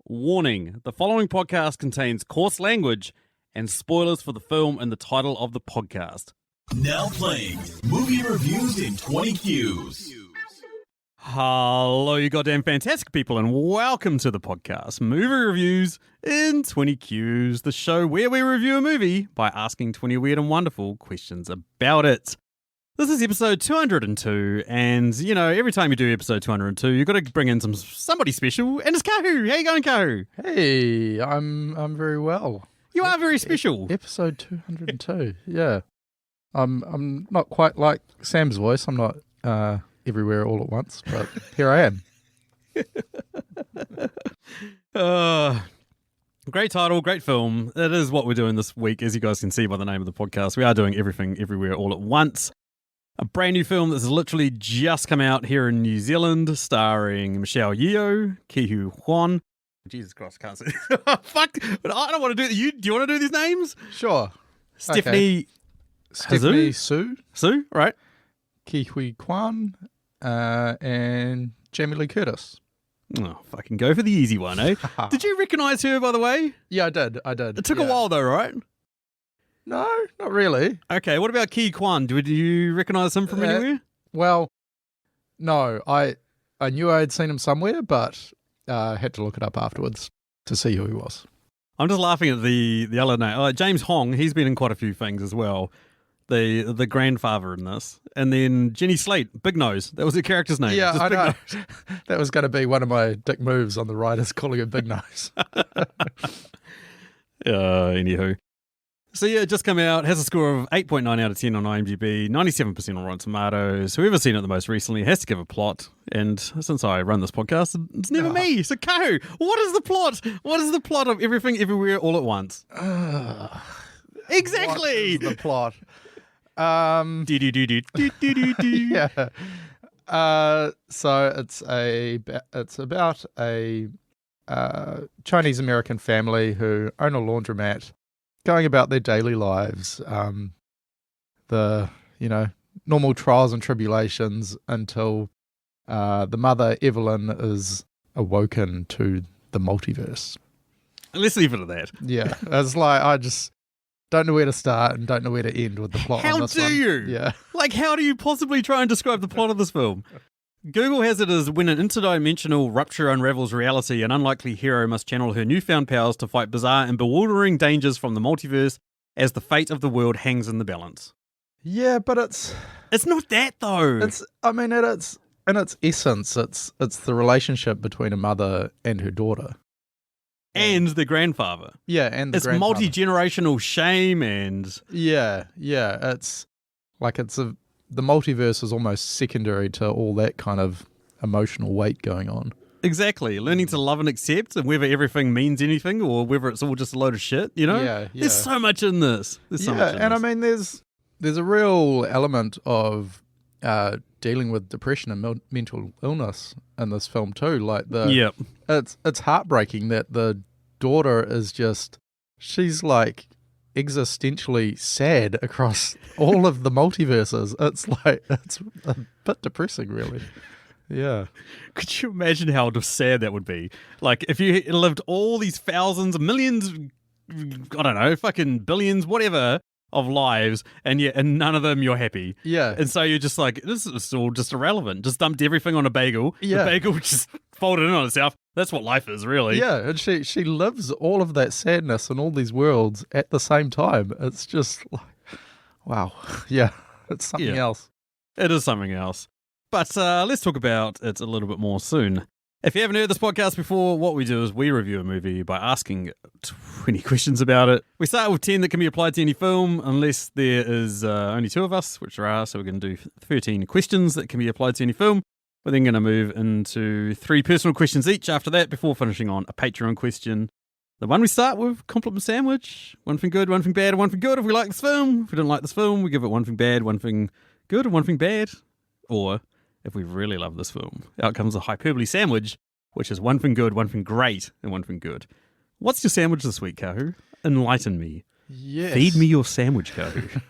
Warning, the following podcast contains coarse language and spoilers for the film and the title of the podcast. Now playing movie reviews in 20 Qs. Hello, you goddamn fantastic people, and welcome to the podcast, Movie Reviews in 20 Qs, the show where we review a movie by asking 20 weird and wonderful questions about it. This is episode 202, and, you know, every time you do episode 202, you've got to bring in somebody special, and it's Kahu. How you going, Kahu? Hey, I'm very well. You are very special. Episode 202, yeah. I'm not quite like Sam's voice. I'm not everywhere all at once, but here I am. Great title, great film. It is what we're doing this week, as you guys can see by the name of the podcast. We are doing everything, everywhere, all at once. A brand new film that has literally just come out here in New Zealand, starring Michelle Yeoh, Kahu Juan. Jesus Christ, I can't say. Fuck! But I don't want to do. Do you want to do these names? Sure. Stephanie. Okay. Stephanie Sue, right? Kihui Kwan, and Jamie Lee Curtis. Oh, fucking go for the easy one, eh? Did you recognise her, by the way? Yeah, I did. It took a while, though, right? No, not really. Okay, what about Ki Kwan? Did you recognise him from anywhere? Well, no. I knew I had seen him somewhere, but had to look it up afterwards to see who he was. I'm just laughing at the other name. James Hong, he's been in quite a few things as well. The grandfather in this. And then Jenny Slate, Big Nose. That was her character's name. Yeah, I know. Nose. That was going to be one of my dick moves on the writers, calling her Big Nose. Anywho. So yeah, it just come out, has a score of 8.9 out of 10 on IMDb, 97% on Rotten Tomatoes. Whoever's seen it the most recently has to give a plot. And since I run this podcast, it's never me. So Kahu, what is the plot? What is the plot of Everything Everywhere All at Once? Exactly. What is the plot? Yeah. So it's about a Chinese American family who own a laundromat, going about their daily lives, the normal trials and tribulations until the mother Evelyn is awoken to the multiverse. Let's leave it at that. Yeah, it's like I just don't know where to start and don't know where to end with the plot. How on this do one. you? Yeah, like how do you possibly try and describe the plot of this film? Google has it as when an interdimensional rupture unravels reality, an unlikely hero must channel her newfound powers to fight bizarre and bewildering dangers from the multiverse as the fate of the world hangs in the balance. Yeah, but it's not that though. It's in its essence, it's the relationship between a mother and her daughter. And the grandfather. Yeah, and the it's grandfather. Multi-generational shame and... Yeah, it's like the multiverse is almost secondary to all that kind of emotional weight going on. Exactly. Learning to love and accept, and whether everything means anything or whether it's all just a load of shit, you know? Yeah. There's so much in this. I mean, there's a real element of dealing with depression and mental illness in this film too. Like it's heartbreaking that the daughter is she's like existentially sad across all of the multiverses. It's a bit depressing, really. Yeah. Could you imagine how sad that would be? Like if you lived all these thousands, millions, I don't know, fucking billions, whatever, of lives, and none of them you're happy. Yeah. And so you're just like, this is all just irrelevant. Just dumped everything on a bagel. Yeah. The bagel just folded in on itself. That's what life is, really. Yeah, and she lives all of that sadness in all these worlds at the same time. It's just like, wow. Yeah, it's something else. It is something else. But let's talk about it a little bit more soon. If you haven't heard this podcast before, what we do is we review a movie by asking 20 questions about it. We start with 10 that can be applied to any film, unless there is only 2 of us, which there are, so we're going to do 13 questions that can be applied to any film. We're then going to move into 3 personal questions each after that, before finishing on a Patreon question. The one we start with, compliment sandwich. One thing good, one thing bad, and one thing good if we like this film. If we didn't like this film, we give it one thing bad, one thing good, and one thing bad. Or, if we really love this film, out comes a hyperbole sandwich, which is one thing good, one thing great, and one thing good. What's your sandwich this week, Kahu? Enlighten me. Yes. Feed me your sandwich, Kahu.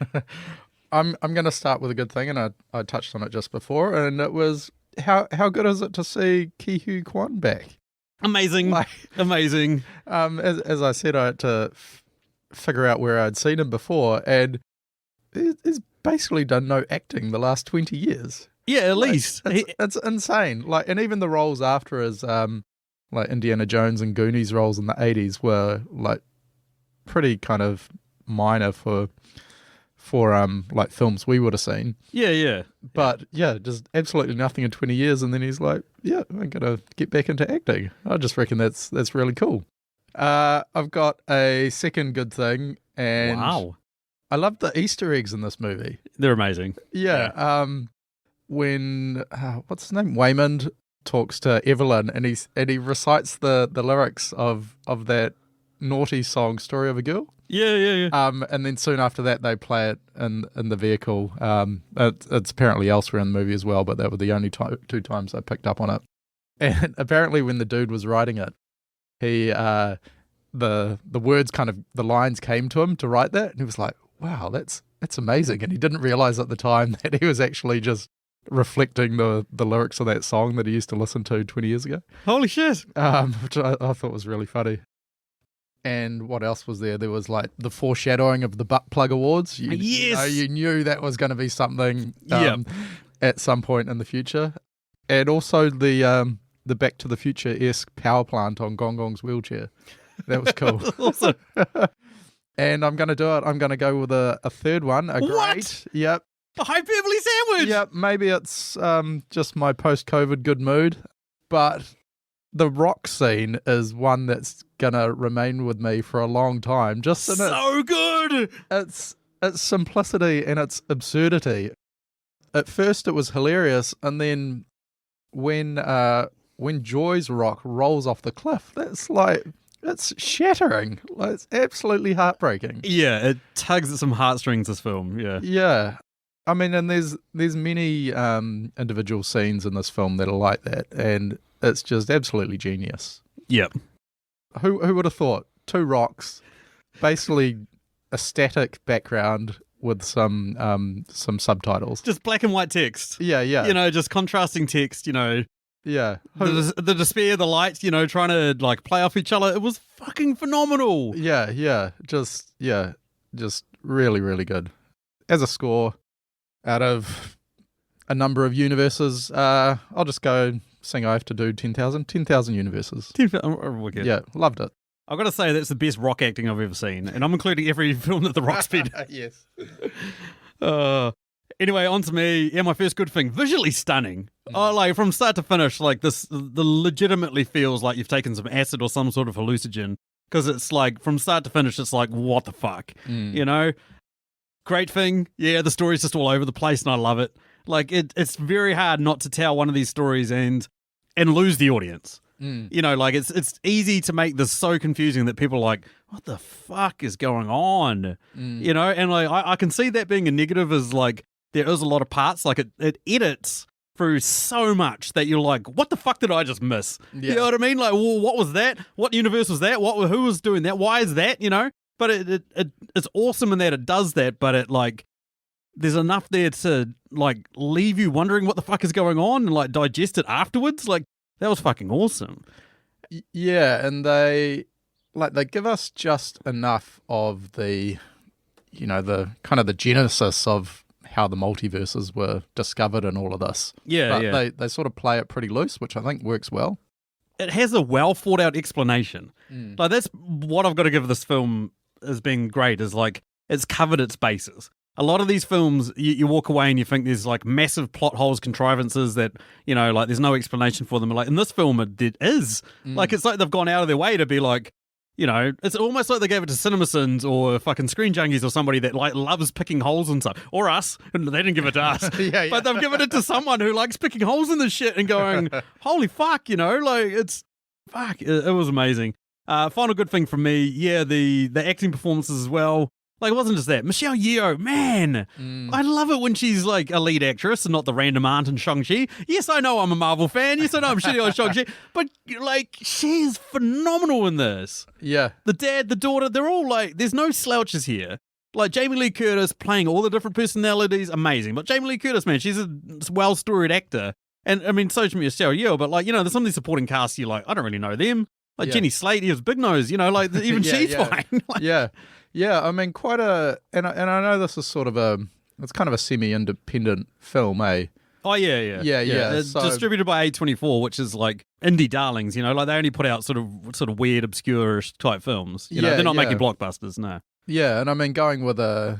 I'm going to start with a good thing, and I touched on it just before, and it was how good is it to see Kahu Kwan back? Amazing. Amazing. As I said, I had to figure out where I'd seen him before, and he's basically done no acting the last 20 years. Yeah, at least. It's insane. And even the roles after his Indiana Jones and Goonies roles in the 80s were pretty kind of minor for films we would have seen. Yeah. But just absolutely nothing in 20 years, and then he's like, yeah, I'm gonna get back into acting. I just reckon that's really cool. I've got a second good thing, and wow, I love the Easter eggs in this movie. They're amazing. Yeah. When what's his name? Waymond talks to Evelyn, and he recites the lyrics of that naughty song "Story of a Girl." Yeah. And then soon after that, they play it in the vehicle. It's apparently elsewhere in the movie as well, but that were the only two times I picked up on it. And apparently, when the dude was writing it, he the words the lines came to him to write that, and he was like, "Wow, that's amazing!" And he didn't realize at the time that he was actually just reflecting the lyrics of that song that he used to listen to 20 years ago. Holy shit! Which I thought was really funny. And what else was there? There was the foreshadowing of the butt plug awards. Yes! You knew that was going to be something at some point in the future. And also the Back to the Future-esque power plant on Gong Gong's wheelchair. That was cool. Awesome. And I'm going to do it. I'm going to go with a third one. What? Yep. A hyperbole sandwich! Yep. Maybe it's just my post-COVID good mood. But the rock scene is one that's gonna remain with me for a long time. Just in so good. Its simplicity and its absurdity. At first, it was hilarious, and then when Joy's rock rolls off the cliff, it's shattering. It's absolutely heartbreaking. Yeah, it tugs at some heartstrings. This film. Yeah. Yeah. I mean, and there's many individual scenes in this film that are like that, and it's just absolutely genius. Yep. Who would have thought? Two rocks, basically a static background with some subtitles. Just black and white text. Yeah. Just contrasting text, Yeah. The despair, the light, trying to play off each other. It was fucking phenomenal. Yeah. Just really, really good. As a score, out of a number of universes, I'll just go saying I have to do 10,000 universes. 10,000. Yeah, loved it. I've got to say that's the best rock acting I've ever seen, and I'm including every film that The Rock's been. Yes. Anyway, on to me. Yeah, my first good thing. Visually stunning. From start to finish, the legitimately feels like you've taken some acid or some sort of hallucinogen, because it's from start to finish, it's what the fuck, Great thing. Yeah, the story's just all over the place, and I love it. It's very hard not to tell one of these stories and lose the audience. It's easy to make this so confusing that people are like, what the fuck is going on? And I can see that being a negative is there is a lot of parts, it edits through so much that you're like, what the fuck did I just miss? Yeah. You know what I mean? What was that? What universe was that? Who was doing that? Why is that? But it's awesome in that it does that, but it there's enough there to leave you wondering what the fuck is going on and digest it afterwards. That was fucking awesome. Yeah, and they give us just enough of the the kind of the genesis of how the multiverses were discovered and all of this. Yeah, but they sort of play it pretty loose, which I think works well. It has a well thought out explanation. That's what I've got to give this film as being great, is it's covered its bases. A lot of these films, you walk away and you think there's massive plot holes, contrivances that, there's no explanation for them. In this film, it is. It's they've gone out of their way to be it's almost like they gave it to CinemaSins or fucking Screen Junkies or somebody that loves picking holes and stuff. Or us. And they didn't give it to us. Yeah. But they've given it to someone who likes picking holes in this shit and going, holy fuck, it's, fuck, it was amazing. Final good thing from me, yeah, the acting performances as well. It wasn't just that. Michelle Yeoh, man, I love it when she's a lead actress and not the random aunt in Shang-Chi. Yes, I know I'm a Marvel fan. Yes, I know I'm shitting on Shang-Chi. But, she is phenomenal in this. Yeah. The dad, the daughter, they're all there's no slouches here. Jamie Lee Curtis playing all the different personalities, amazing. But Jamie Lee Curtis, man, she's a well-storied actor. And I mean, so to me, it's Michelle Yeoh, but like, there's some of these supporting cast you're like, I don't really know them. Like Jenny Slate, he was Big Nose, like even she's fine. Yeah. I mean, quite a, and I know this is sort of it's kind of a semi-independent film, eh? Oh, yeah. It's distributed by A24, which is like indie darlings, like they only put out sort of weird, obscure type films. They're not making blockbusters, no. Yeah, and I mean, going with all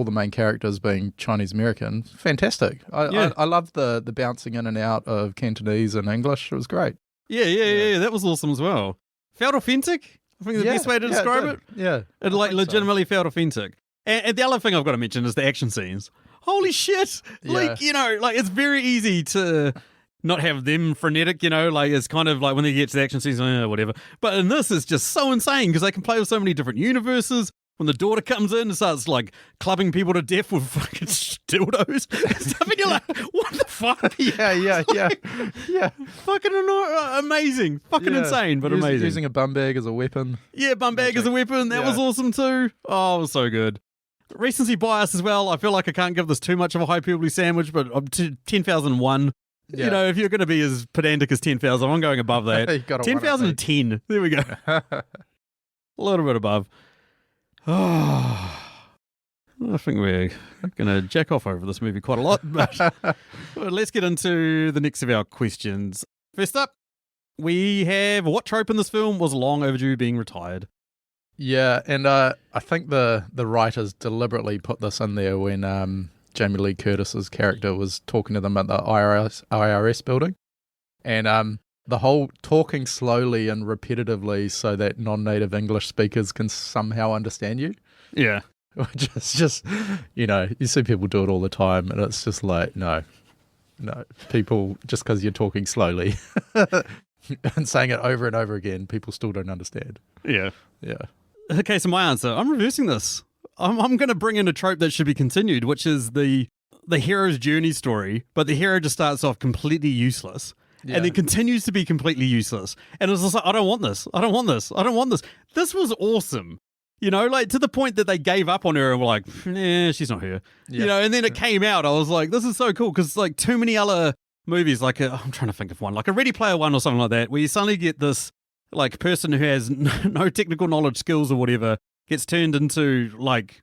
the main characters being Chinese American, fantastic. I love the bouncing in and out of Cantonese and English. It was great. Yeah. That was awesome as well. Felt authentic. I think the best way to describe it. Yeah. It legitimately felt authentic. And the other thing I've got to mention is the action scenes. Holy shit! Like, it's very easy to not have them frenetic, like it's kind of like when they get to the action scenes, whatever. But in this, it's just so insane because they can play with so many different universes. When the daughter comes in and starts like clubbing people to death with fucking dildos and stuff, and you're like, what the fuck? Yeah. Fucking amazing. Fucking insane, but amazing. Using a bum bag as a weapon. Yeah, bum bag as a weapon. That was awesome too. Oh, it was so good. Recency bias as well. I feel like I can't give this too much of a hyperbole sandwich, but 10,001. Yeah. If you're going to be as pedantic as 10,000, I'm going above that. 10,010. There we go. A little bit above. I think we're going to jack off over this movie quite a lot, but let's get into the next of our questions. First up, we have what trope in this film was long overdue being retired? Yeah, and I think the writers deliberately put this in there when Jamie Lee Curtis's character was talking to them at the IRS building, and the whole talking slowly and repetitively so that non-native English speakers can somehow understand you. Yeah. Which is just, you see people do it all the time, and it's just like, no, people, just because you're talking slowly and saying it over and over again, people still don't understand. Yeah. Yeah. Okay, so my answer, I'm reversing this. I'm going to bring in a trope that should be continued, which is the hero's journey story, but the hero just starts off completely useless. Yeah. And then continues to be completely useless. And it's just like, I don't want this. This was awesome. To the point that they gave up on her and were like, she's not here. Yeah. And then it came out. I was like, this is so cool because like too many other movies, like I'm trying to think of one, like a Ready Player One or something like that, where you suddenly get this like person who has no technical knowledge, skills or whatever, gets turned into like,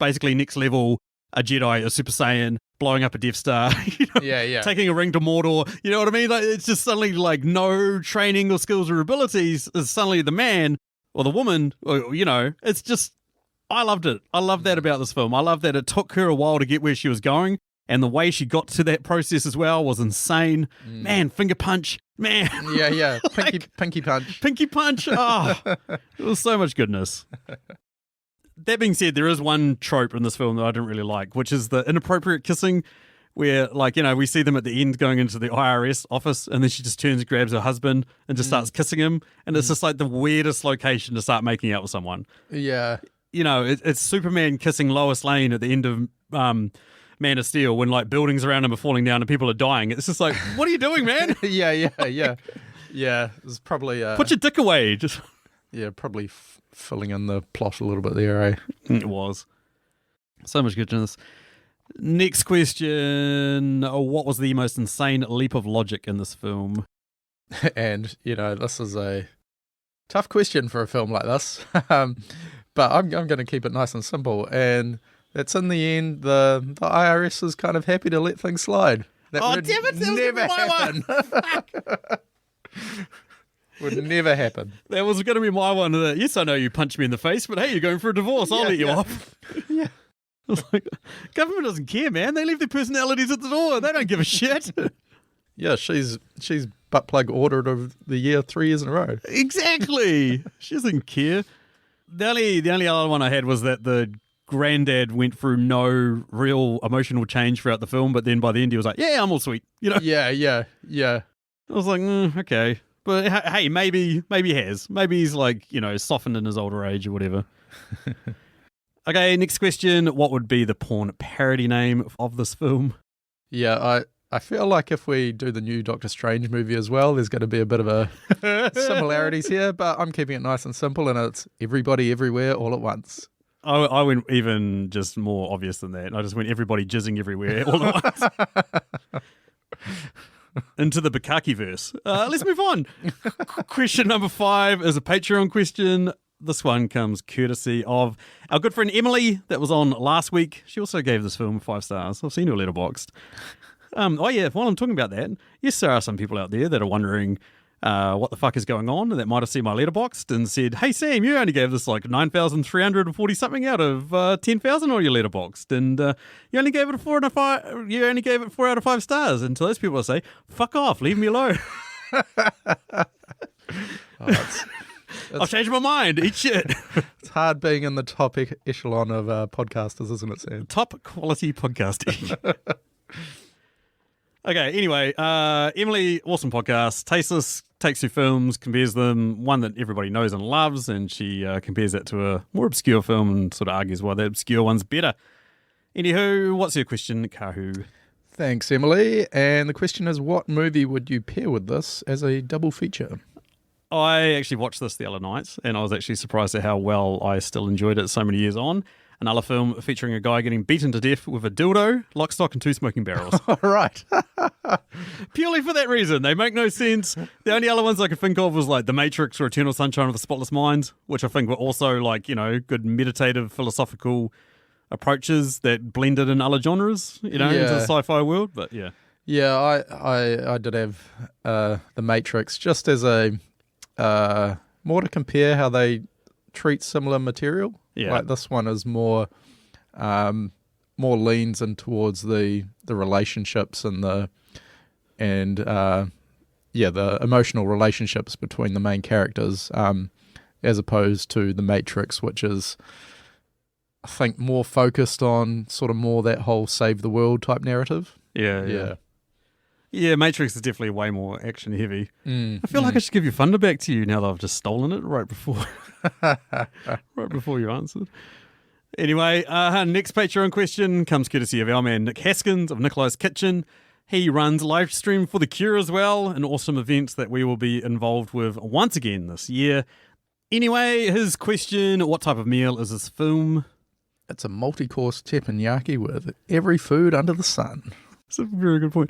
basically next level, a Jedi, a Super Saiyan, blowing up a Death Star, taking a ring to Mordor, you know what I mean? Like, it's just suddenly like no training or skills or abilities is suddenly the man or the woman, or, it's just, I loved it. I love that about this film. I love that it took her a while to get where she was going, and the way she got to that process as well was insane. Man, finger punch, man. Yeah. Pinky punch. Pinky punch. Oh, it was so much goodness. That being said, there is one trope in this film that I didn't really like, which is the inappropriate kissing where, like, we see them at the end going into the IRS office and then she just turns and grabs her husband and just starts kissing him. And it's just like the weirdest location to start making out with someone. Yeah. It's Superman kissing Lois Lane at the end of Man of Steel when, like, buildings around him are falling down and people are dying. It's just like, what are you doing, man? Yeah. Yeah, it was probably... Put your dick away. Just... Yeah, probably filling in the plot a little bit there, eh? It was. So much goodness. Next question. What was the most insane leap of logic in this film? And, this is a tough question for a film like this. But I'm going to keep it nice and simple. And it's in the end, the IRS is kind of happy to let things slide. That damn it! That never happen. Would never happen. That was going to be my one. Yes, I know you punched me in the face, but hey, you're going for a divorce. I'll let you off. Yeah. I was like, government doesn't care, man. They leave their personalities at the door. They don't give a shit. Yeah, she's butt plug ordered of the year 3 years in a row. Exactly. She doesn't care. The only other one I had was that the granddad went through no real emotional change throughout the film, but then by the end he was like, yeah, I'm all sweet. Yeah. I was like, okay. But hey, maybe he has. Maybe he's like, softened in his older age or whatever. Okay, next question. What would be the porn parody name of this film? Yeah, I feel like if we do the new Doctor Strange movie as well, there's going to be a bit of a similarities here, but I'm keeping it nice and simple, and it's Everybody Everywhere All at Once. I went even just more obvious than that. I just went everybody jizzing everywhere all at once. into the Bukaki verse. Let's move on. Question number 5 is a Patreon question. This one comes courtesy of our good friend Emily that was on last week. She also gave this film 5 stars. I've seen her letterboxed. Oh yeah, while I'm talking about that, yes, there are some people out there that are wondering what the fuck is going on, and that might have seen my letterboxed and said, "Hey Sam, you only gave this like 9,340 something out of 10,000 on your letterboxed, and you only gave it a 4 out of 5. You only gave it 4 out of 5 stars." And to those people, I say, "Fuck off, leave me alone." I'll change my mind. Eat shit. It's hard being in the top echelon of podcasters, isn't it, Sam? Top quality podcasting. Okay, anyway, Emily, awesome podcast. Tasteless, takes 2 films, compares them, one that everybody knows and loves, and she compares that to a more obscure film and sort of argues why the obscure one's better. Anywho, what's your question, Kahu? Thanks, Emily. And the question is, what movie would you pair with this as a double feature? I actually watched this the other night, and I was actually surprised at how well I still enjoyed it so many years on. Another film featuring a guy getting beaten to death with a dildo, lock, stock, and 2 smoking barrels. All right. Purely for that reason. They make no sense. The only other ones I could think of was like The Matrix or Eternal Sunshine of the Spotless Mind, which I think were also like, good meditative, philosophical approaches that blended in other genres, into the sci-fi world. But yeah. Yeah, I did have The Matrix just as a more to compare how they treat similar material. Yeah. Like this one is more leans in towards the relationships and the emotional relationships between the main characters, as opposed to The Matrix, which is, I think, more focused on sort of more that whole save the world type narrative. Yeah, Matrix is definitely way more action heavy. I feel like I should give your thunder back to you now that I've just stolen it right before you answered. Anyway, next Patreon question comes courtesy of our man Nick Haskins of Nikolis Kitchen. He runs live stream for The Cure as well, an awesome event that we will be involved with once again this year. Anyway, his question, what type of meal is this film? It's a multi-course teppanyaki with every food under the sun. That's a very good point.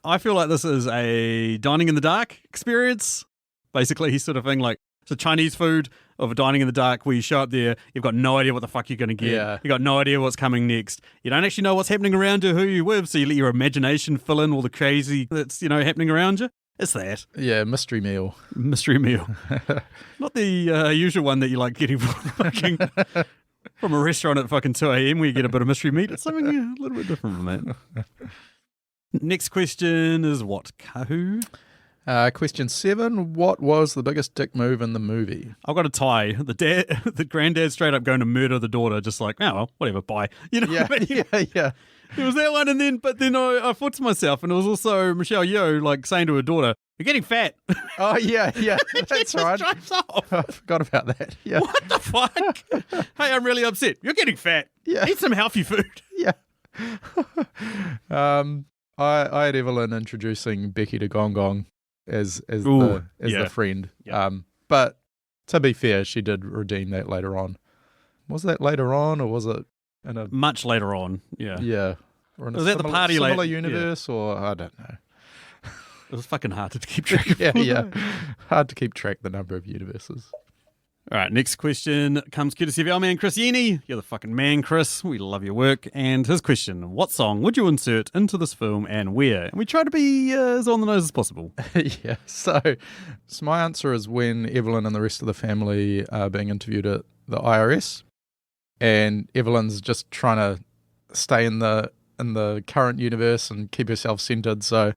I feel like this is a dining in the dark experience. Basically, sort of thing like it's a Chinese food of a dining in the dark where you show up there, you've got no idea what the fuck you're going to get. Yeah. You've got no idea what's coming next. You don't actually know what's happening around you, who you're with, so you let your imagination fill in all the crazy that's, happening around you. It's that. Yeah, mystery meal. Mystery meal. Not the usual one that you like getting from a restaurant at fucking 2 a.m. where you get a bit of mystery meat. It's something a little bit different from that. Next question is what, Kahu? Question 7. What was the biggest dick move in the movie? I've got a tie. The granddad straight up going to murder the daughter, just like, oh, well, whatever, bye. Yeah. It was that one, but then I thought to myself, and it was also Michelle Yeoh, like, saying to her daughter, "You're getting fat." Oh, yeah, that's right. Drives off. I forgot about that. Yeah. What the fuck? Hey, I'm really upset. You're getting fat. Yeah. Eat some healthy food. Yeah. I had Evelyn introducing Becky to Gong Gong as the friend. Yeah. But to be fair, she did redeem that later on. Was that later on, or was it in a much later on? Yeah. Yeah. Or in was a that the party similar later? universe, or I don't know. It was fucking hard to keep track of. Yeah. Hard to keep track the number of universes. All right, next question comes courtesy of our man Chris Yeni. You're the fucking man, Chris. We love your work. And his question, what song would you insert into this film and where? And we try to be as on the nose as possible. Yeah, so my answer is when Evelyn and the rest of the family are being interviewed at the IRS, and Evelyn's just trying to stay in the current universe and keep herself centered. So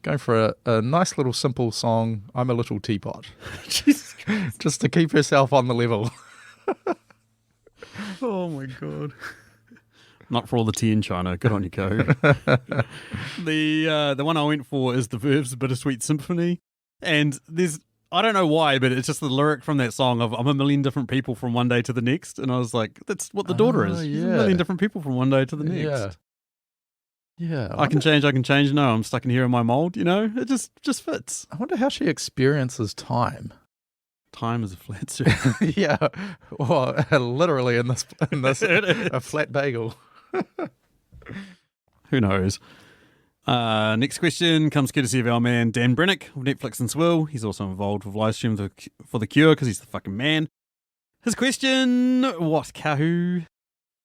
going for a nice little simple song, I'm a Little Teapot. Jesus. Just to keep herself on the level. Oh my God. Not for all the tea in China. Good on you, Kahu. The one I went for is the Verve's Bittersweet Symphony. And I don't know why, but it's just the lyric from that song of I'm a million different people from one day to the next. And I was like, that's what the daughter is. She's a million different people from one day to the next. Yeah. I can change. No, I'm stuck in here in my mold, It just fits. I wonder how she experiences time. Time is a flat circle. Yeah. Well, literally in this a flat bagel. Who knows? Next question comes courtesy of our man Dan Brennick of Netflix and Swill. He's also involved with live streams for The Cure because he's the fucking man. His question, what, Kahu?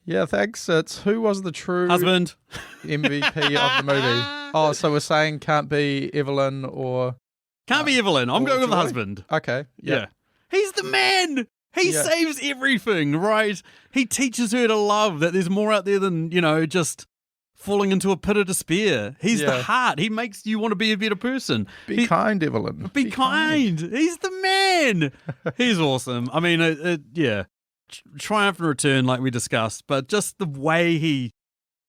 Yeah, thanks. It's who was the true husband MVP of the movie? Oh, so we're saying can't be Evelyn or... Can't be Evelyn. I'm going with Joy? the husband. Okay. Yeah. He's the man. He saves everything, right? He teaches her to love, that there's more out there than, just falling into a pit of despair. He's the heart. He makes you want to be a better person. Be kind, Evelyn. Be kind. He's the man. He's awesome. I mean, triumph and return like we discussed, but just the way he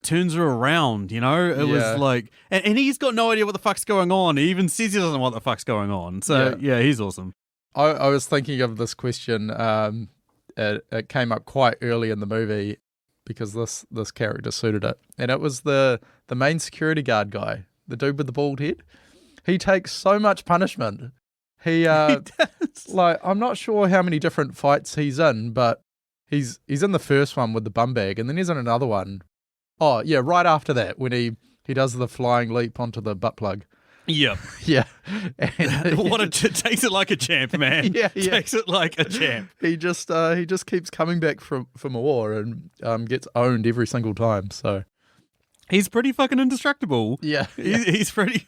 turns her around, it was like, and he's got no idea what the fuck's going on. He even says he doesn't know what the fuck's going on. So he's awesome. I was thinking of this question. It came up quite early in the movie because this character suited it, and it was the main security guard guy, the dude with the bald head. He takes so much punishment. He does. Like, I'm not sure how many different fights he's in, but he's in the first one with the bum bag, and then he's in another one. Oh yeah, right after that when he does the flying leap onto the butt plug. Yep. Yeah. And takes it like a champ, man. Yeah. Takes it like a champ. He just keeps coming back from war and gets owned every single time. So he's pretty fucking indestructible. Yeah. He's pretty.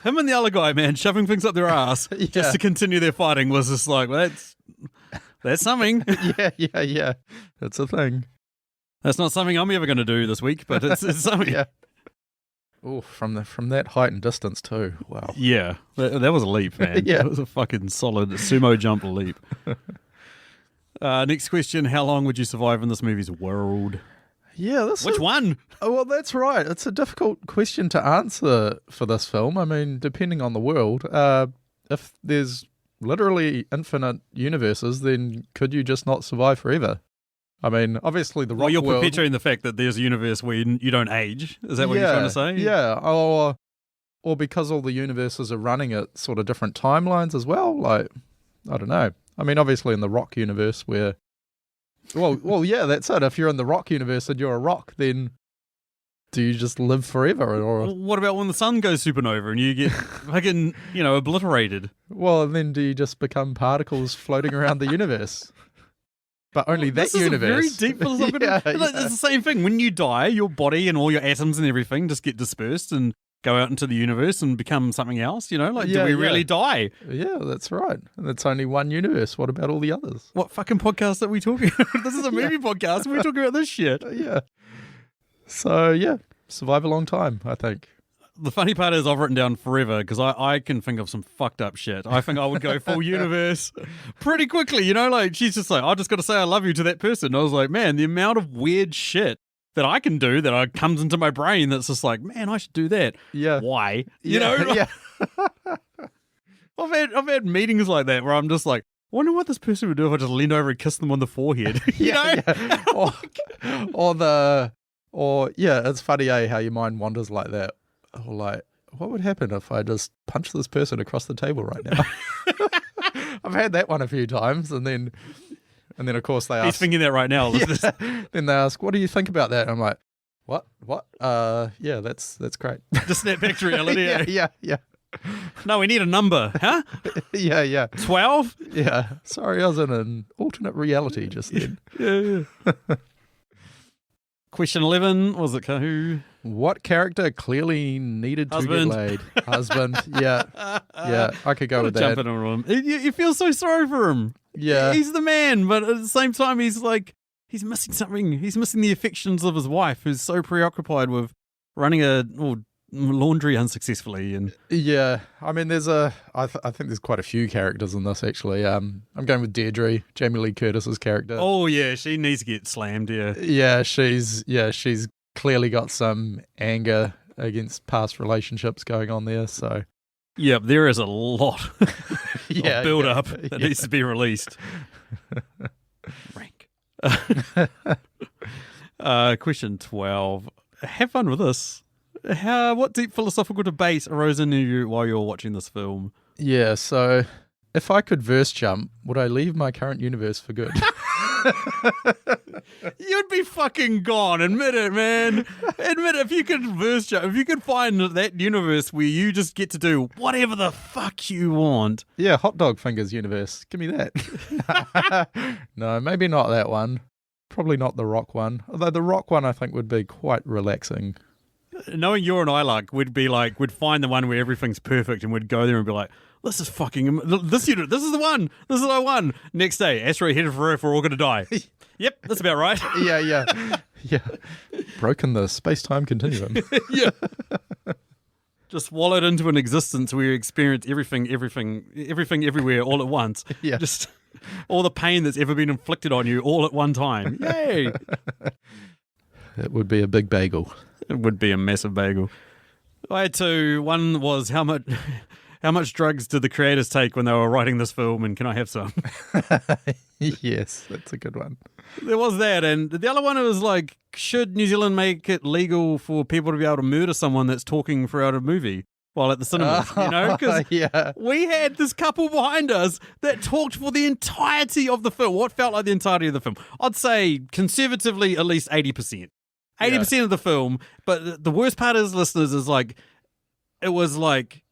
Him and the other guy, man, shoving things up their ass just to continue their fighting was just like, well, that's something. Yeah. That's a thing. That's not something I'm ever going to do this week, but it's something. Yeah. Oh, from that height and distance too. Wow. Yeah, that was a leap, man. Yeah. That was a fucking solid sumo jump leap. Next question, how long would you survive in this movie's world? Yeah, Which one? Oh, well, that's right. It's a difficult question to answer for this film. I mean, depending on the world, if there's literally infinite universes, then could you just not survive forever? I mean, obviously the rock you're world... perpetuating the fact that there's a universe where you don't age. Is that what you're trying to say? Yeah, or because all the universes are running at sort of different timelines as well. Like, I don't know. I mean, obviously in the rock universe where... Well, yeah, that's it. If you're in the rock universe and you're a rock, then do you just live forever? Or what about when the sun goes supernova and you get fucking, obliterated? Well, then do you just become particles floating around the universe? But only that this universe. Is a very deep philosophical. It's the same thing. When you die, your body and all your atoms and everything just get dispersed and go out into the universe and become something else. Do we really die? Yeah, that's right. And it's only one universe. What about all the others? What fucking podcast are we talking about? This is a movie podcast and we're talking about this shit. Yeah. So, yeah, survive a long time, I think. The funny part is I've written down forever because I can think of some fucked up shit. I think I would go full universe pretty quickly, like she's just like, I just got to say I love you to that person. And I was like, man, the amount of weird shit that I can do that comes into my brain that's just like, man, I should do that. Yeah. Why? Yeah. I've had meetings like that where I'm just like, I wonder what this person would do if I just leaned over and kissed them on the forehead. Yeah. Or it's funny, how your mind wanders like that. Or like, what would happen if I just punched this person across the table right now? I've had that one a few times, and then of course they ask. He's thinking that right now. Yeah. Then they ask, "What do you think about that?" And I'm like, "What? Yeah, that's great." Just snap back to reality. Yeah. No, we need a number, huh? Yeah. 12? Yeah. Sorry, I was in an alternate reality just then. Yeah. Question 11, was it Kahu? What character clearly needed to get laid? Husband. Yeah. I could go with that. Jumping on him. You feel so sorry for him. Yeah. He's the man, but at the same time, he's missing something. He's missing the affections of his wife, who's so preoccupied with running laundry unsuccessfully. And yeah, I mean, I think there's quite a few characters in this actually. I'm going with Deirdre, Jamie Lee Curtis's character. Oh yeah, she needs to get slammed. Yeah, she's clearly got some anger against past relationships going on there. So yeah, there is a lot of build up that needs to be released. Rank. Question 12. Have fun with this. What deep philosophical debate arose in you while you were watching this film? Yeah, so if I could verse jump, would I leave my current universe for good? You'd be fucking gone. Admit it, man. Admit it. If you could find that universe where you just get to do whatever the fuck you want. Yeah, hot dog fingers universe. Give me that. No, maybe not that one. Probably not the rock one. Although the rock one I think would be quite relaxing. Knowing you and I we'd find the one where everything's perfect and we'd go there and be like, this is fucking, this unit, this is the one, this is the one. Next day, asteroid headed for Earth, we're all going to die. Yep, that's about right. Yeah. Broken the space-time continuum. Yeah. Just wallowed into an existence where you experience everything, everywhere, all at once. Yeah. Just all the pain that's ever been inflicted on you all at one time. Yay. It would be a big bagel. It would be a massive bagel. I had two. One was how much drugs did the creators take when they were writing this film, and can I have some? Yes, that's a good one. There was that, and the other one was like, should New Zealand make it legal for people to be able to murder someone that's talking throughout a movie while at the cinemas? Because we had this couple behind us that talked for the entirety of the film. What felt like the entirety of the film? I'd say conservatively at least 80%. 80% of the film, but the worst part is, listeners, is like it was like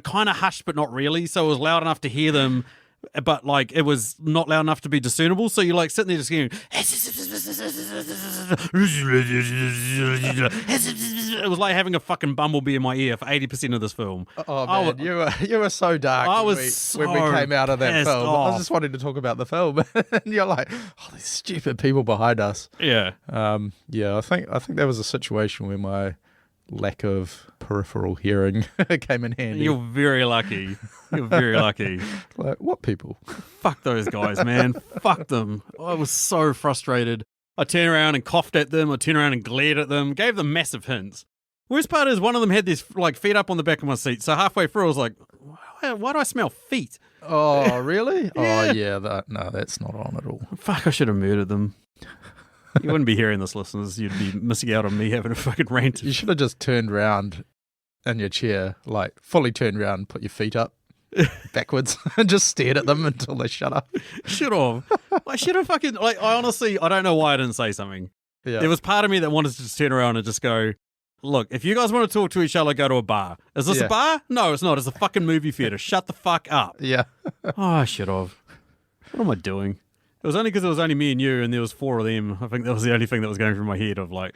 kind of hushed but not really, so it was loud enough to hear them, but like it was not loud enough to be discernible, so you're like sitting there just going it was like having a fucking bumblebee in my ear for 80% of this film. Oh man, you were so dark when we came out of that film. I was just wanting to talk about the film and you're like, oh, these stupid people behind us. Yeah. I think there was a situation where my lack of peripheral hearing came in handy. You're very lucky. You're very lucky. Like, what people? Fuck those guys, man. Fuck them. I was so frustrated. I turned around and coughed at them. I turned around and glared at them. Gave them massive hints. Worst part is one of them had this like feet up on the back of my seat. So halfway through I was like, why do I smell feet? Oh, really? Yeah. Oh, yeah. That's not on at all. Fuck, I should have murdered them. You wouldn't be hearing this, listeners. You'd be missing out on me having a fucking rant. You should have just turned around in your chair, like fully turned around, put your feet up backwards, and just stared at them until they shut up. Should have. I should have fucking, like, I honestly don't know why I didn't say something. Yeah. There was part of me that wanted to just turn around and just go, look, if you guys want to talk to each other, go to a bar. Is this a bar? No, it's not. It's a fucking movie theater. Shut the fuck up. Yeah. Oh, I should have. What am I doing? It was only because it was only me and you, and there was four of them. I think that was the only thing that was going through my head of like,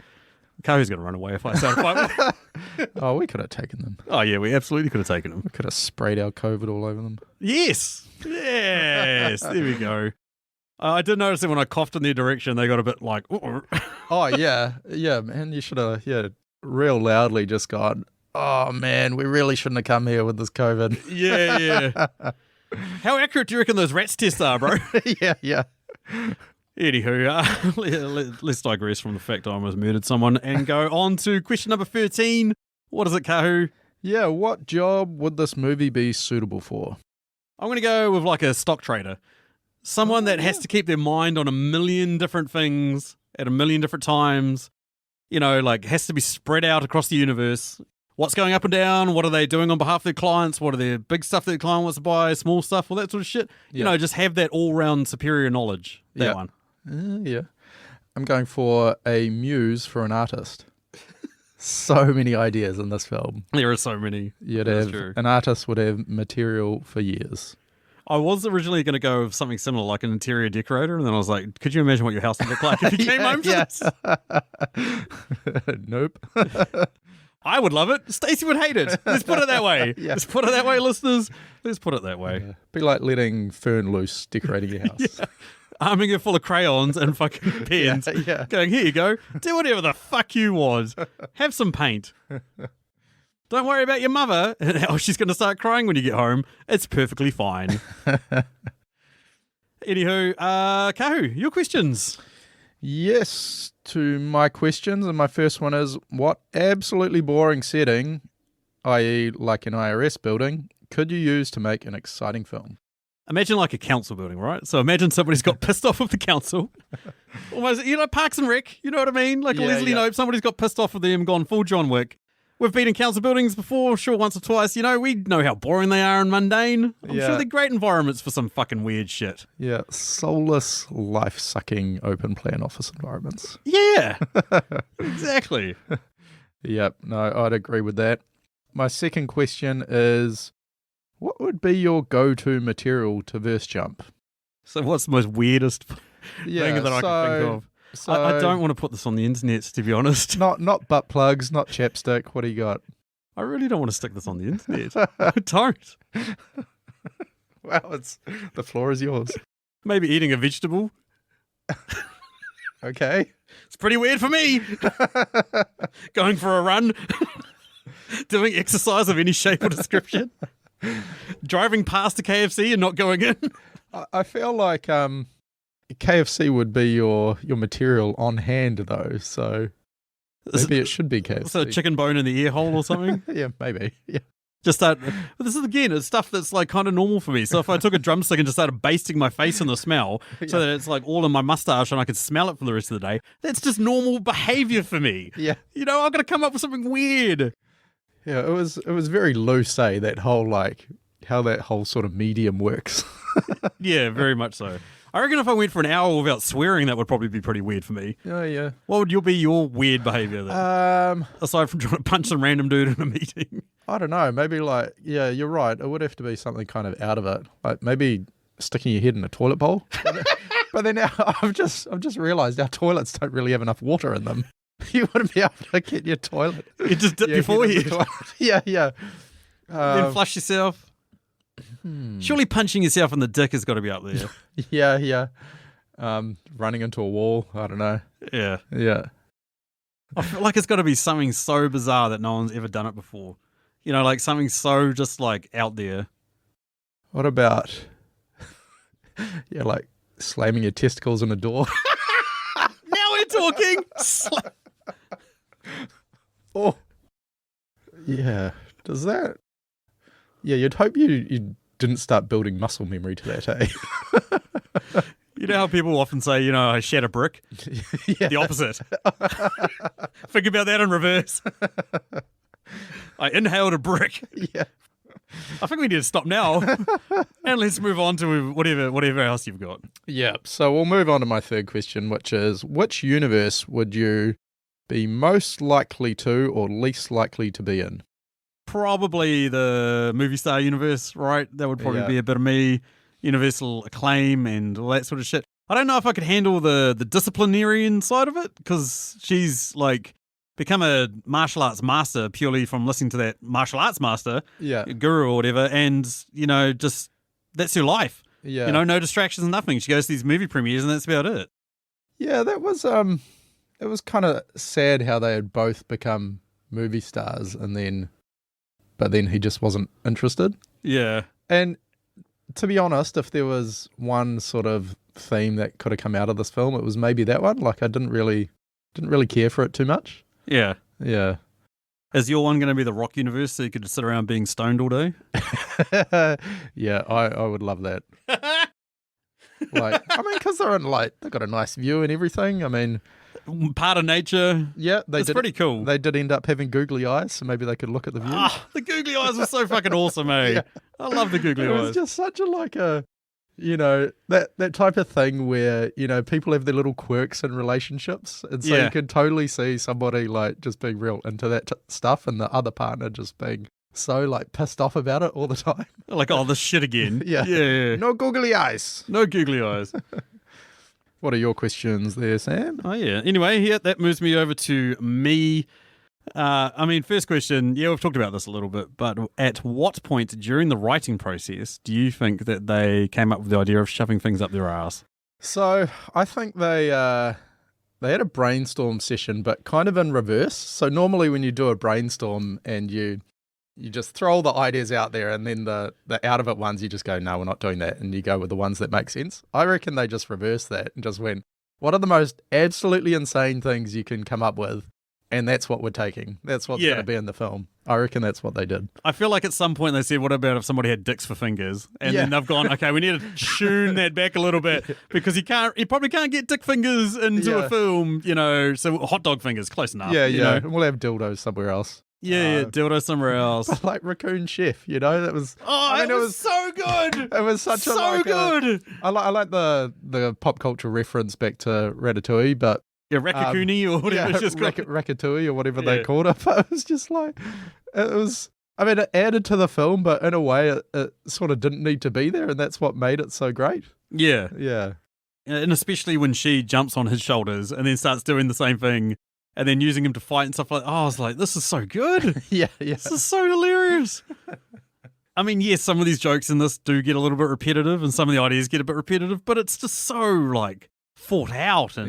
Kahu's going to run away if I start a fight. Oh, we could have taken them. Oh, yeah, we absolutely could have taken them. We could have sprayed our COVID all over them. Yes. Yes. There we go. I did notice that when I coughed in their direction, they got a bit like, oh, yeah. Yeah, man, you should have, real loudly just gone, oh, man, we really shouldn't have come here with this COVID. Yeah. How accurate do you reckon those rats tests are, bro? Yeah. Anywho, let's digress from the fact I almost murdered someone and go on to question number 13. What is it, Kahu? Yeah, what job would this movie be suitable for? I'm going to go with like a stock trader. Someone that has to keep their mind on a million different things at a million different times. You know, like has to be spread out across the universe. What's going up and down? What are they doing on behalf of their clients? What are their big stuff that the client wants to buy? Small stuff? All that sort of shit. You know, just have that all-round superior knowledge. That one. Yeah. I'm going for a muse for an artist. So many ideas in this film. There are so many. An artist would have material for years. I was originally going to go with something similar, like an interior decorator, and then I was like, could you imagine what your house would look like if you came home for this? Nope. I would love it. Stacey would hate it. Let's put it that way. Let's put it that way, listeners. Let's put it that way. Be like letting Fern loose decorating your house. Arming her full of crayons and fucking pens. Going, here you go. Do whatever the fuck you want. Have some paint. Don't worry about your mother and how she's going to start crying when you get home. It's perfectly fine. Anywho, Kahu, your questions. Yes, to my questions. And my first one is, what absolutely boring setting, i.e. like an IRS building, could you use to make an exciting film? Imagine like a council building, right? So imagine somebody's got pissed off with the council. Almost, Parks and Rec, you know what I mean? Like Leslie Knope, somebody's got pissed off with them, gone full John Wick. We've been in council buildings before, sure, once or twice. We know how boring they are and mundane. I'm sure they're great environments for some fucking weird shit. Yeah, soulless, life-sucking open-plan office environments. Yeah, exactly. Yep, no, I'd agree with that. My second question is, what would be your go-to material to verse jump? So what's the most weirdest thing that I can think of? I don't want to put this on the internet, to be honest. Not butt plugs, not chapstick. What do you got? I really don't want to stick this on the internet. I don't. Well, the floor is yours. Maybe eating a vegetable. Okay. It's pretty weird for me. Going for a run. Doing exercise of any shape or description. Driving past a KFC and not going in. I feel like KFC would be your material on hand, though, so maybe it should be KFC. So a chicken bone in the ear hole or something? Yeah, maybe. Yeah. Just that. But this is, again, it's stuff that's like kind of normal for me. So if I took a drumstick and just started basting my face in the smell so that it's like all in my mustache and I could smell it for the rest of the day, that's just normal behavior for me. Yeah. I've got to come up with something weird. Yeah, it was very loose, that whole, how that whole sort of medium works. Yeah, very much so. I reckon if I went for an hour without swearing, that would probably be pretty weird for me. Oh, yeah. What would be your weird behaviour then? Aside from trying to punch some random dude in a meeting. I don't know. Maybe yeah, you're right. It would have to be something kind of out of it. Like maybe sticking your head in a toilet bowl. But then I've just realised our toilets don't really have enough water in them. You wouldn't be able to get your toilet. You just dip your forehead. Yeah. Then flush yourself. Surely punching yourself in the dick has got to be up there. Yeah. Running into a wall. I don't know. Yeah. I feel like it's got to be something so bizarre that no one's ever done it before. Like something so just like out there. What about, like slamming your testicles in a door? Now we're talking. Oh, yeah. Does that? Yeah, you'd hope you didn't start building muscle memory to that, eh? You know how people often say, I shed a brick? Yeah. The opposite. Think about that in reverse. I inhaled a brick. Yeah. I think we need to stop now. And let's move on to whatever else you've got. Yeah, so we'll move on to my third question, which is, which universe would you be most likely to or least likely to be in? Probably the movie star universe, right? That would probably be a bit of me. Universal acclaim and all that sort of shit. I don't know if I could handle the disciplinarian side of it, because she's like become a martial arts master purely from listening to that martial arts master, guru or whatever, and just that's her life. Yeah, no distractions, nothing. She goes to these movie premieres and that's about it. Yeah, that was it was kind of sad how they had both become movie stars, but then he just wasn't interested. Yeah, and to be honest, if there was one sort of theme that could have come out of this film, it was maybe that one. Like I didn't really care for it too much. Yeah. Is your one going to be the Rock universe, so you could just sit around being stoned all day? Yeah, I would love that. Because they've got a nice view and everything. I mean, part of nature. Yeah, it's pretty cool. They did end up having googly eyes, so maybe they could look at the view. The googly eyes were so fucking awesome, eh? Yeah. I love the googly eyes. It was just such a that type of thing where people have their little quirks in relationships, and so you can totally see somebody just being real into that stuff, and the other partner just being so pissed off about it all the time. Like, oh, this shit again. Yeah. No googly eyes. No googly eyes. What are your questions there, Sam? Oh, yeah. Anyway, that moves me over to me. First question, we've talked about this a little bit, but at what point during the writing process do you think that they came up with the idea of shoving things up their ass? So I think they had a brainstorm session, but kind of in reverse. So normally when you do a brainstorm and you just throw all the ideas out there, and then the out of it ones you just go, no, we're not doing that, and you go with the ones that make sense. I reckon they just reversed that and just went, what are the most absolutely insane things you can come up with? And that's what we're taking. That's what's going to be in the film. I reckon that's what they did. I feel like at some point they said, what about if somebody had dicks for fingers? And then they've gone, okay, we need to tune that back a little bit, because you probably can't get dick fingers into a film, so hot dog fingers, close enough. Yeah. We'll have dildos somewhere else. Yeah, dildo somewhere else. But like Raccoon Chef, that was. It was so good. It was such good. I like the pop culture reference back to Ratatouille, but yeah, Ratatouille or whatever. Yeah, it's just Ratatouille or whatever they called it. But it was just like it was. I mean, it added to the film, but in a way, it sort of didn't need to be there, and that's what made it so great. Yeah, yeah. And especially when she jumps on his shoulders and then starts doing the same thing and then using him to fight and stuff like that. Oh, I was like, this is so good. yeah. This is so hilarious. I mean, yes, some of these jokes in this do get a little bit repetitive and some of the ideas get a bit repetitive, but it's just so, like, thought out. And,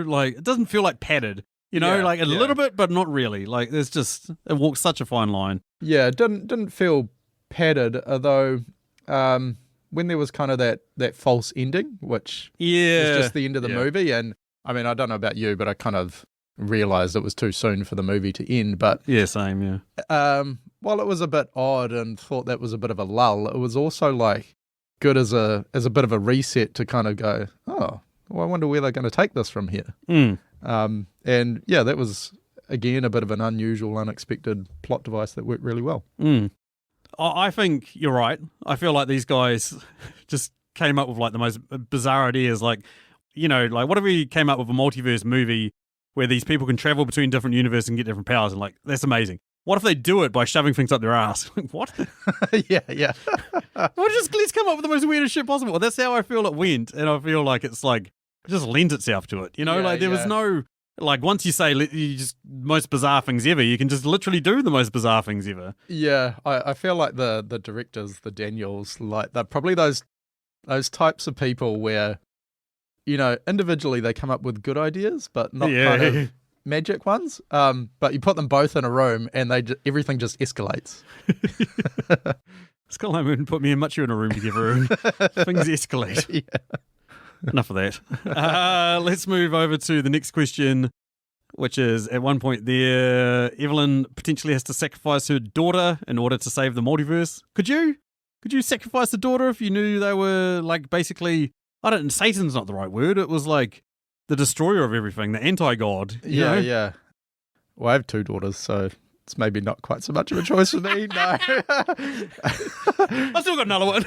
like, it doesn't feel like padded. Like a little bit, but not really. Like, there's just, it walks such a fine line. Yeah, it didn't feel padded, although when there was kind of that false ending, which is just the end of the movie, and I mean, I don't know about you, but I kind of realised it was too soon for the movie to end. But yeah, same, yeah. While it was a bit odd and thought that was a bit of a lull, it was also like good as a bit of a reset to kind of go, oh, well, I wonder where they're going to take this from here. And yeah, that was again a bit of an unusual, unexpected plot device that worked really well. I think you're right. I feel like these guys just came up with like the most bizarre ideas. Like, like what if we came up with a multiverse movie where these people can travel between different universes and get different powers? And like, that's amazing. What if they do it by shoving things up their ass? Like, what? yeah. Let's come up with the most weirdest shit possible. That's how I feel it went. And I feel like it's like, it just lent itself to it. Like there was no, like once you say you just most bizarre things ever, you can just literally do the most bizarre things ever. Yeah, I feel like the directors, the Daniels, like they're probably those types of people where, individually they come up with good idedes, but not kind of magic ones. But you put them both in a room and everything just escalates. It's kind of like when you put me and Machu in a room together and things escalate. Yeah. Enough of that. Let's move over to the next question, which is at one point there, Evelyn potentially has to sacrifice her daughter in order to save the multiverse. Could you sacrifice the daughter if you knew they were like basically, Satan's not the right word. It was like the destroyer of everything, the anti-god. Yeah. Well, I have two daughters, so it's maybe not quite so much of a choice for me. No. I still got another one.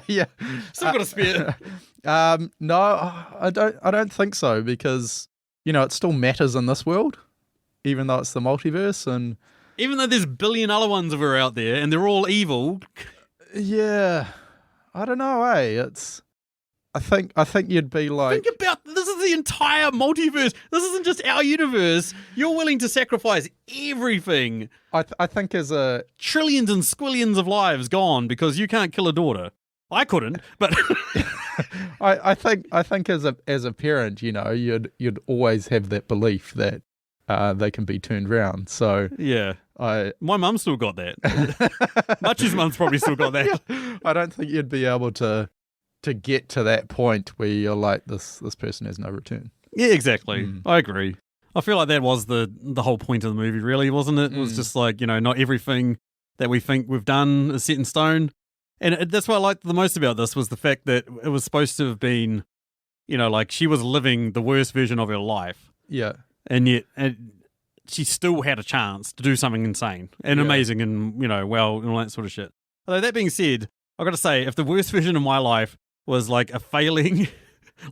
Yeah. Still got a spare. No, I don't think so, because it still matters in this world, even though it's the multiverse, and even though there's a billion other ones of her out there and they're all evil. Yeah, I don't know. I think you'd be like, think about this is the entire multiverse. This isn't just our universe. You're willing to sacrifice everything. I think as a trillions and squillions of lives gone because you can't kill a daughter. I couldn't, but I think as a parent, you'd always have that belief that they can be turned round. So yeah, my mum still got that. Machu's mum's probably still got that. I don't think you'd be able to get to that point where you're like, this person has no return. Yeah, exactly. I agree. I feel like that was the whole point of the movie, really, wasn't it? It was just like, not everything that we think we've done is set in stone. And that's what I liked the most about this was the fact that it was supposed to have been, like she was living the worst version of her life. Yeah. And yet she still had a chance to do something insane and amazing and, well, and all that sort of shit. Although that being said, I've got to say, if the worst version of my life was like a failing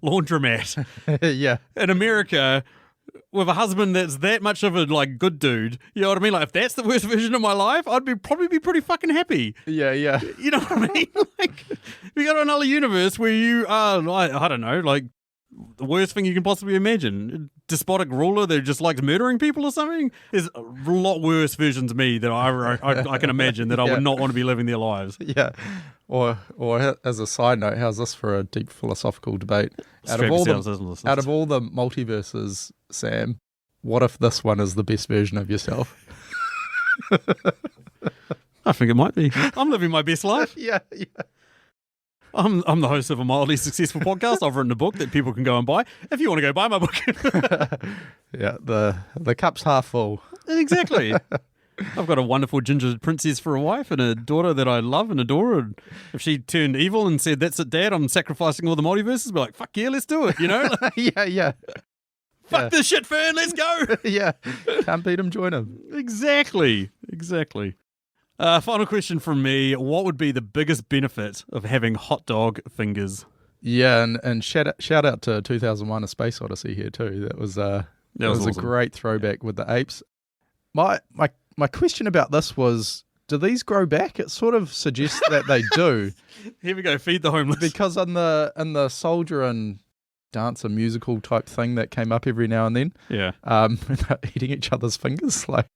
laundromat in America with a husband that's that much of a like good dude, you know what I mean? Like if that's the worst version of my life, I'd probably be pretty fucking happy. Yeah. You know what I mean? Like we go to another universe where you are like, I don't know, like the worst thing you can possibly imagine. Despotic ruler that just likes murdering people or something. There's a lot worse versions of me that I can imagine that I would not want to be living their lives. Yeah. Or as a side note, how's this for a deep philosophical debate? Out of all the multiverses, Sam, what if this one is the best version of yourself? I think it might be. I'm living my best life. Yeah. I'm the host of a mildly successful podcast. I've written a book that people can go and buy. If you want to go buy my book. Yeah, the cup's half full. Exactly. I've got a wonderful ginger princess for a wife and a daughter that I love and adore. And if she turned evil and said, "That's it, Dad, I'm sacrificing all the multiverses," I'd be like, "Fuck yeah, let's do it," Yeah. Fuck this shit, Fern, let's go. Yeah, can't beat him, join him. Exactly. Final question from me. What would be the biggest benefit of having hot dog fingers? Yeah, and shout out to 2001: A Space Odyssey here too. That was awesome. A great throwback with the apes. My question about this was, do these grow back? It sort of suggests that they do. Here we go, feed the homeless. Because in the Soldier and Dancer musical type thing that came up every now and then, eating each other's fingers, like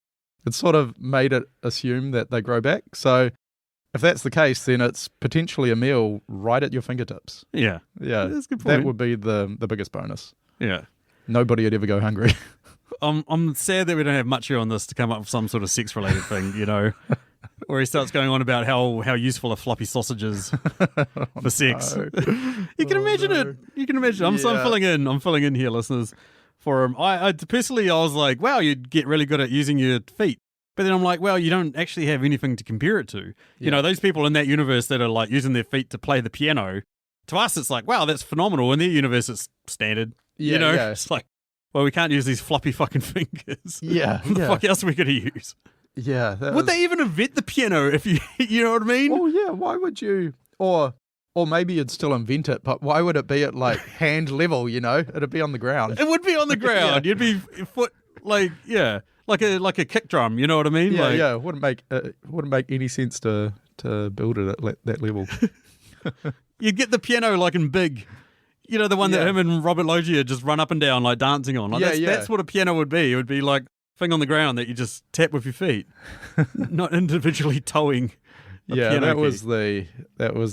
it sort of made it assume that they grow back. So if that's the case, then it's potentially a meal right at your fingertips. Yeah. That's a good point. That would be the biggest bonus. Yeah. Nobody would ever go hungry. I'm sad that we don't have much here on this to come up with some sort of sex-related thing, where he starts going on about how useful a floppy sausage is for sex. No. You can imagine it. You can imagine. I'm filling in here, listeners, for him. I personally, I was like, wow, you'd get really good at using your feet. But then I'm like, well, you don't actually have anything to compare it to. Yeah. Those people in that universe that are like using their feet to play the piano, to us, it's like, wow, that's phenomenal. In their universe, it's standard. Yeah. It's like, well, we can't use these floppy fucking fingers. Yeah. What the fuck else are we going to use? Yeah. Would they even invent the piano if you know what I mean? Oh, yeah. Why would you? Or maybe you'd still invent it, but why would it be at like hand level, It'd be on the ground. It would be on the ground. You'd be foot, like a kick drum, you know what I mean? Yeah. It wouldn't make any sense to build it at that level. You'd get the piano like in Big. The one that him and Robert Loggia just run up and down like dancing on. That's what a piano would be. It would be like thing on the ground that you just tap with your feet, not individually towing. That was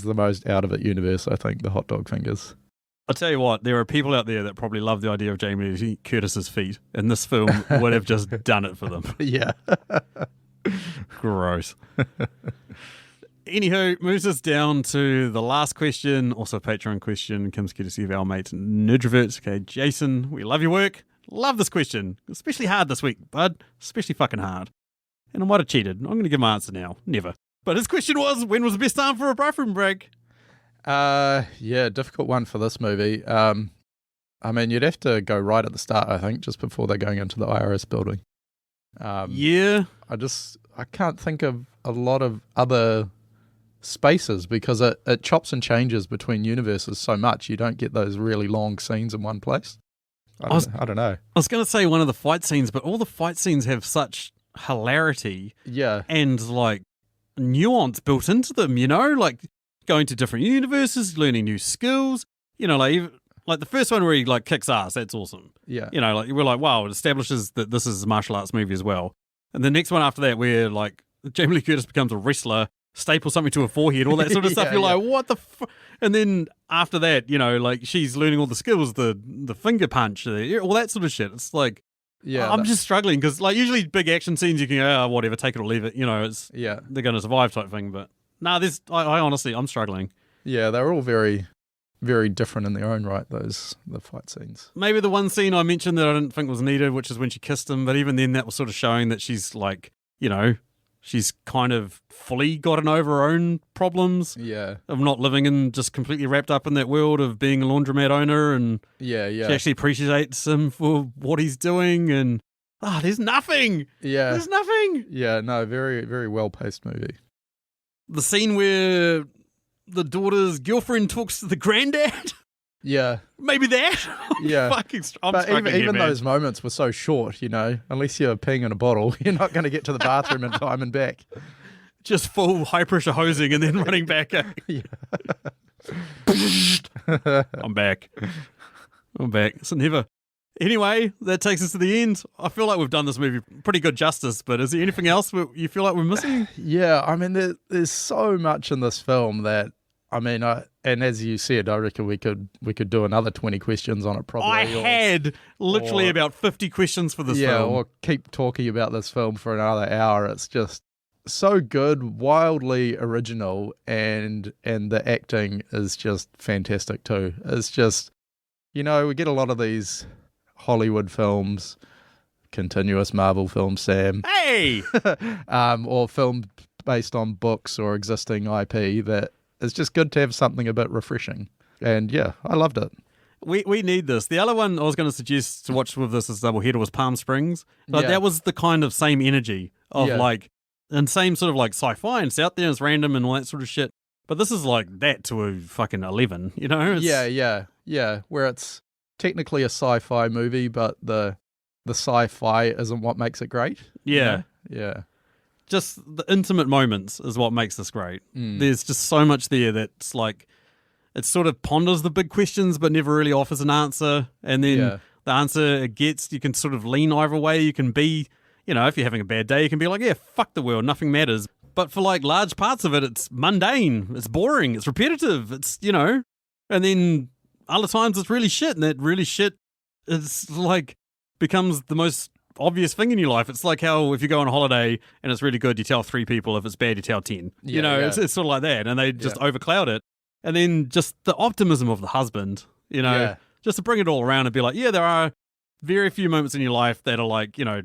the most out of it universe, I think, the hot dog fingers. I'll tell you what, there are people out there that probably love the idea of Jamie Lee Curtis's feet, and this film would have just done it for them. Yeah. Gross. Anywho, moves us down to the last question, also a Patreon question, comes courtesy of our mate Nidrovert. Okay, Jason, we love your work. Love this question. Especially hard this week, bud. Especially fucking hard. And I might have cheated. I'm going to give my answer now. Never. But his question was, when was the best time for a bathroom break? Difficult one for this movie. You'd have to go right at the start, I think, just before they're going into the IRS building. I can't think of a lot of other spaces because it chops and changes between universes so much. You don't get those really long scenes in one place. I don't know. I was going to say one of the fight scenes, but all the fight scenes have such hilarity and like nuance built into them, like going to different universes, learning new skills, like the first one where he like kicks ass, that's awesome. Yeah. We're like, wow, it establishes that this is a martial arts movie as well. And the next one after that where like Jamie Lee Curtis becomes a wrestler, staple something to her forehead, all that sort of stuff. You're like, what the And then after that, like she's learning all the skills, the finger punch, all that sort of shit. It's like, I'm just struggling because like usually big action scenes you can go, whatever, take it or leave it. It's they're going to survive type thing. But I honestly, I'm struggling. Yeah, they're all very, very different in their own right, the fight scenes. Maybe the one scene I mentioned that I didn't think was needed, which is when she kissed him. But even then that was sort of showing that she's like, she's kind of fully gotten over her own problems of not living in just completely wrapped up in that world of being a laundromat owner, and she actually appreciates him for what he's doing, and there's nothing. There's nothing. No, very, very well-paced movie. The scene where the daughter's girlfriend talks to the granddad. Yeah. Maybe that. I'm even those moments were so short, unless you're peeing in a bottle, you're not going to get to the bathroom in time and back. Just full high pressure hosing and then running back. I'm back. So never. Anyway, that takes us to the end. I feel like we've done this movie pretty good justice, but is there anything else you feel like we're missing? There's so much in this film that, and as you said, I reckon we could do another 20 questions on it probably. I had literally about 50 questions for this film. Yeah, or keep talking about this film for another hour. It's just so good, wildly original, and the acting is just fantastic too. It's just, we get a lot of these Hollywood films, continuous Marvel films, Sam. Hey! Or films based on books or existing IP that it's just good to have something a bit refreshing. And I loved it. We need this. The other one I was going to suggest to watch with this as double header was Palm Springs. Like that was the kind of same energy of like, and same sort of like sci-fi, and it's out there and it's random and all that sort of shit. But this is like that to a fucking 11, you know? Yeah. Where it's technically a sci-fi movie, but the sci-fi isn't what makes it great. Yeah. You know? Yeah. Just the intimate moments is what makes this great. There's just so much there that's like, it sort of ponders the big questions but never really offers an answer. And then the answer it gets, you can sort of lean either way. You can be, you know, if you're having a bad day, you can be like, yeah, fuck the world, nothing matters. But for like large parts of it, it's mundane, it's boring, it's repetitive, it's, you know, and then other times it's really shit, and that really shit is like becomes the most obvious thing in your life. It's like how if you go on a holiday and it's really good, you tell 3 people. If it's bad, you tell 10. You know, it's sort of like that, and they just overcloud it. And then just the optimism of the husband, you know, just to bring it all around and be like, yeah, there are very few moments in your life that are like, you know,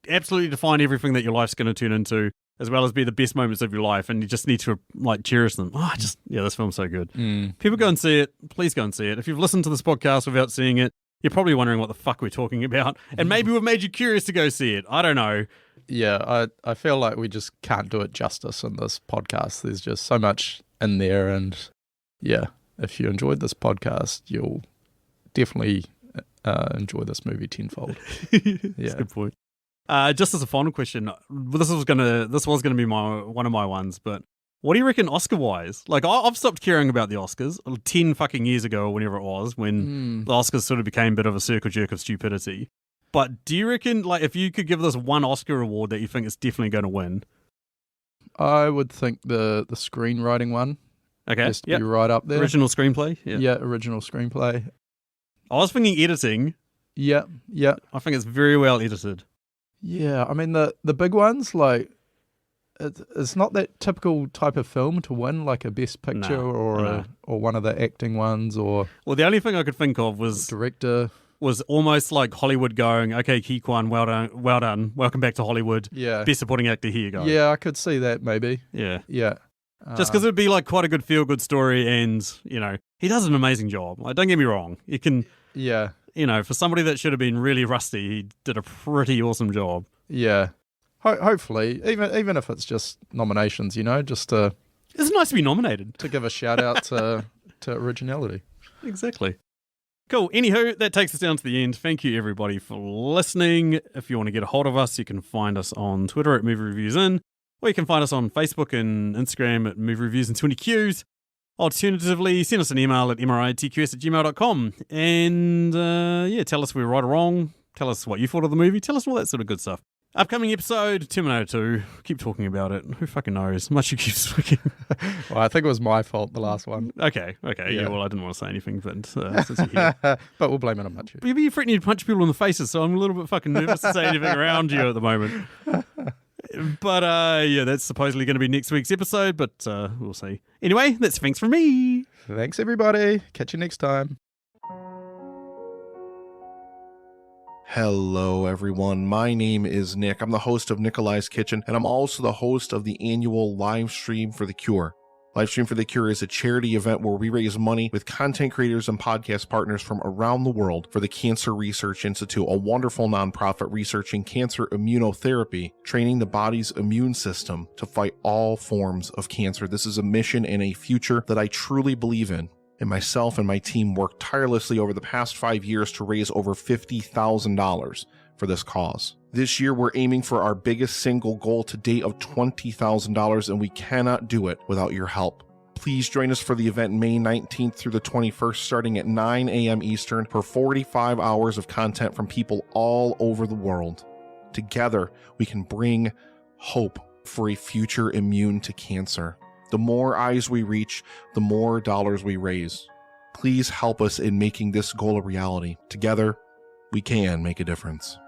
absolutely define everything that your life's going to turn into, as well as be the best moments of your life, and you just need to like cherish them. This film's so good. People go and see it. Please go and see it. If you've listened to this podcast without seeing it, you're probably wondering what the fuck we're talking about, and maybe we've made you curious to go see it. I don't know. Yeah, I feel like we just can't do it justice in this podcast. There's just so much in there, and if you enjoyed this podcast, you'll definitely enjoy this movie tenfold. That's a good point. Just as a final question, this was gonna be one of my ones, but what do you reckon Oscar-wise? Like, I've stopped caring about the Oscars 10 fucking years ago, or whenever it was, when the Oscars sort of became a bit of a circle jerk of stupidity. But do you reckon, like, if you could give this one Oscar award that you think it's definitely going to win? I would think the screenwriting one. Okay, has to be right up there. Original screenplay? Yeah, original screenplay. I was thinking editing. Yeah. I think it's very well edited. Yeah, I mean, the big ones, like, it's not that typical type of film to win, like a Best Picture or one of the acting ones, or... Well, the only thing I could think of was... Director... Was almost like Hollywood going, okay, Ki-Kwan, well done, welcome back to Hollywood. Yeah. Best supporting actor, here you go. Yeah, I could see that, maybe. Yeah. Just because it would be like quite a good feel-good story, and, you know, he does an amazing job. Like, don't get me wrong. You can... Yeah. You know, for somebody that should have been really rusty, he did a pretty awesome job. Yeah. Hopefully, even if it's just nominations, you know, just to... It's nice to be nominated. To give a shout-out to originality. Exactly. Cool. Anywho, that takes us down to the end. Thank you, everybody, for listening. If you want to get a hold of us, you can find us on Twitter at Movie Reviews In, or you can find us on Facebook and Instagram at Movie Reviews in 20Qs. Alternatively, send us an email at mritqs@gmail.com. And, tell us we're right or wrong. Tell us what you thought of the movie. Tell us all that sort of good stuff. Upcoming episode, Terminator 2. Keep talking about it. Who fucking knows? Much you keep speaking. Well, I think it was my fault, the last one. Okay. Yeah, well, I didn't want to say anything, but since you're here. But we'll blame it on Machu. But you're threatening to punch people in the faces, so I'm a little bit fucking nervous to say anything around you at the moment. But, that's supposedly going to be next week's episode, but we'll see. Anyway, that's thanks from me. Thanks, everybody. Catch you next time. Hello, everyone. My name is Nick. I'm the host of Nikolis Kitchen, and I'm also the host of the annual Live Stream for the Cure. Live Stream for the Cure is a charity event where we raise money with content creators and podcast partners from around the world for the Cancer Research Institute, a wonderful nonprofit researching cancer immunotherapy, training the body's immune system to fight all forms of cancer. This is a mission and a future that I truly believe in. And myself and my team worked tirelessly over the past 5 years to raise over $50,000 for this cause. This year, we're aiming for our biggest single goal to date of $20,000, and we cannot do it without your help. Please join us for the event May 19th through the 21st, starting at 9 a.m. Eastern, for 45 hours of content from people all over the world. Together, we can bring hope for a future immune to cancer. The more eyes we reach, the more dollars we raise. Please help us in making this goal a reality. Together, we can make a difference.